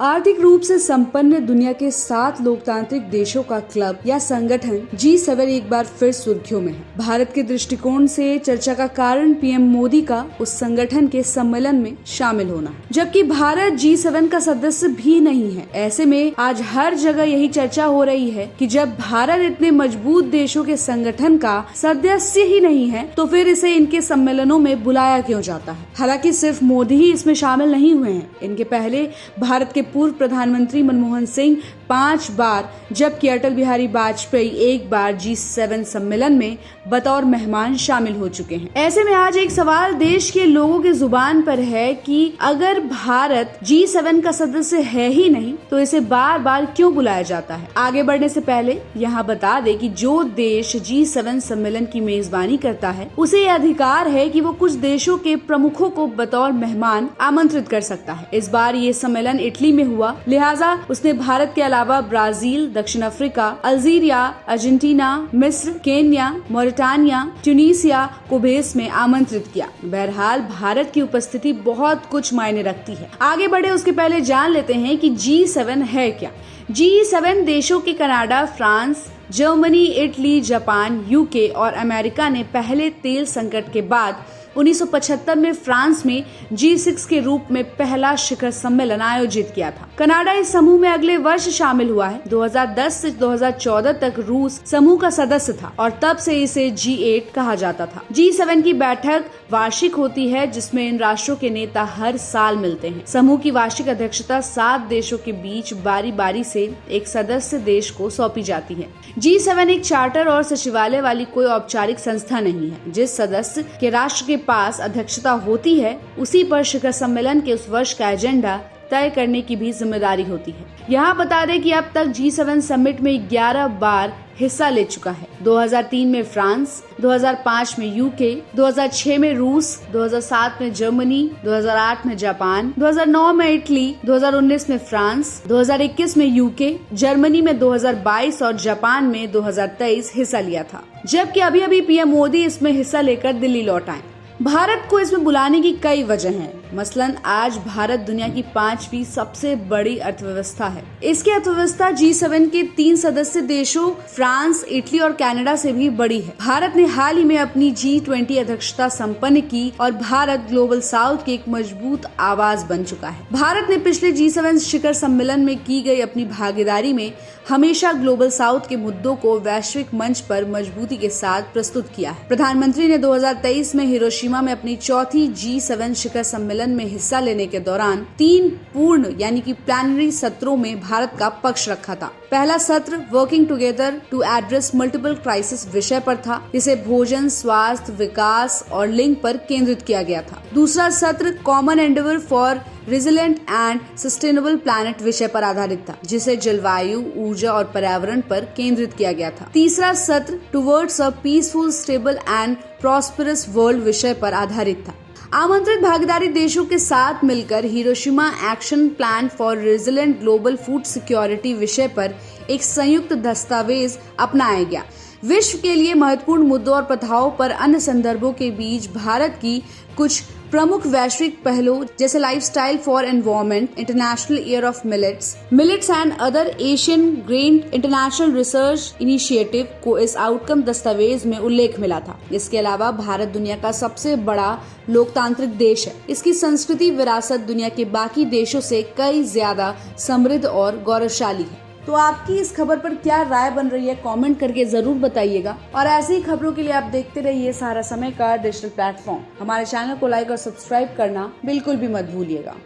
आर्थिक रूप से संपन्न दुनिया के 7 लोकतांत्रिक देशों का क्लब या संगठन G7 एक बार फिर सुर्खियों में है। भारत के दृष्टिकोण से चर्चा का कारण पीएम मोदी का उस संगठन के सम्मेलन में शामिल होना है, जबकि भारत G7 का सदस्य भी नहीं है। ऐसे में आज हर जगह यही चर्चा हो रही है कि जब भारत इतने मजबूत देशों के संगठन का सदस्य ही नहीं है तो फिर इसे इनके सम्मेलनों में बुलाया क्यों जाता है। हालांकि सिर्फ मोदी ही इसमें शामिल नहीं हुए हैं। इनके पहले भारत के पूर्व प्रधानमंत्री मनमोहन सिंह 5 बार, जबकि अटल बिहारी वाजपेयी एक बार G7 सम्मेलन में बतौर मेहमान शामिल हो चुके हैं। ऐसे में आज एक सवाल देश के लोगों के जुबान पर है कि अगर भारत G7 का सदस्य है ही नहीं तो इसे बार बार क्यों बुलाया जाता है। आगे बढ़ने से पहले यहाँ बता दे कि जो देश G7 सम्मेलन की मेजबानी करता है उसे यह अधिकार है कि वो कुछ देशों के प्रमुखों को बतौर मेहमान आमंत्रित कर सकता है। इस बार ये सम्मेलन इटली में हुआ, लिहाजा उसने भारत के अलावा ब्राजील, दक्षिण अफ्रीका, अल्जीरिया, अर्जेंटीना, मिस्र, केन्या, मोरिटानिया, ट्यूनीसिया को भी इसमें आमंत्रित किया। बहरहाल भारत की उपस्थिति बहुत कुछ मायने रखती है। आगे बढ़े उसके पहले जान लेते हैं कि G7 है क्या। G7 देशों के Canada, France, Germany, Italy, Japan, UK और अमेरिका ने पहले तेल संकट के बाद 1975 में फ्रांस में G6 के रूप में पहला शिखर सम्मेलन आयोजित किया था। कनाडा इस समूह में अगले वर्ष शामिल हुआ है। 2010 से 2014 तक रूस समूह का सदस्य था और तब से इसे G8 कहा जाता था। G7 की बैठक वार्षिक होती है जिसमें इन राष्ट्रों के नेता हर साल मिलते हैं। समूह की वार्षिक अध्यक्षता 7 देशों के बीच बारी बारी से एक सदस्य देश को सौंपी जाती है। G7 एक चार्टर और सचिवालय वाली कोई औपचारिक संस्था नहीं है। जिस सदस्य के राष्ट्र के पास अध्यक्षता होती है उसी पर शिखर सम्मेलन के उस वर्ष का एजेंडा तय करने की भी जिम्मेदारी होती है। यहाँ बता दें कि अब तक G7 समिट में 11 बार हिस्सा ले चुका है। 2003 में फ्रांस, 2005 में यूके, 2006 में रूस, 2007 में जर्मनी, 2008 में जापान, 2009 में इटली, 2019 में फ्रांस, 2021 में यूके, जर्मनी में 2022 और जापान में 2023 हिस्सा लिया था। जबकि अभी पीएम मोदी इसमें हिस्सा लेकर दिल्ली लौट आए। भारत को इसमें बुलाने की कई वजह हैं। मसलन आज भारत दुनिया की 5वीं सबसे बड़ी अर्थव्यवस्था है। इसकी अर्थव्यवस्था G7 के 3 सदस्य देशों फ्रांस, इटली और कनाडा से भी बड़ी है। भारत ने हाल ही में अपनी G20 अध्यक्षता संपन्न की और भारत ग्लोबल साउथ की एक मजबूत आवाज बन चुका है। भारत ने पिछले G7 शिखर सम्मेलन में की गई अपनी भागीदारी में हमेशा ग्लोबल साउथ के मुद्दों को वैश्विक मंच पर मजबूती के साथ प्रस्तुत किया है। प्रधानमंत्री ने 2023 में हिरोशिमा में अपनी चौथी G7 शिखर सम्मेलन में हिस्सा लेने के दौरान 3 पूर्ण यानी कि प्लेनरी सत्रों में भारत का पक्ष रखा था। पहला सत्र working together to address multiple crisis विषय पर था, जिसे भोजन, स्वास्थ्य, विकास और लिंग पर केंद्रित किया गया था। दूसरा सत्र common Endeavour for resilient and sustainable planet विषय पर आधारित था, जिसे जलवायु, ऊर्जा और पर्यावरण पर केंद्रित किया गया था। तीसरा सत्र towards a peaceful, stable and prosperous world विषय पर आधारित था। आमंत्रित भागीदारी देशों के साथ मिलकर Hiroshima action plan for resilient global food security विषय पर एक संयुक्त दस्तावेज अपनाया गया। विश्व के लिए महत्वपूर्ण मुद्दों और प्रथाओं पर अन्य संदर्भों के बीच भारत की कुछ प्रमुख वैश्विक पहलों जैसे lifestyle for environment, international year of millets and other Asian grain international research initiative को इस आउटकम दस्तावेज में उल्लेख मिला था। इसके अलावा भारत दुनिया का सबसे बड़ा लोकतांत्रिक देश है। इसकी संस्कृति विरासत दुनिया के बाकी देशों से कई ज्यादा समृद्ध और गौरवशाली है। तो आपकी इस खबर पर क्या राय बन रही है, कमेंट करके जरूर बताइएगा। और ऐसी ही खबरों के लिए आप देखते रहिए सहारा समय का डिजिटल प्लेटफॉर्म। हमारे चैनल को लाइक और सब्सक्राइब करना बिल्कुल भी मत भूलिएगा।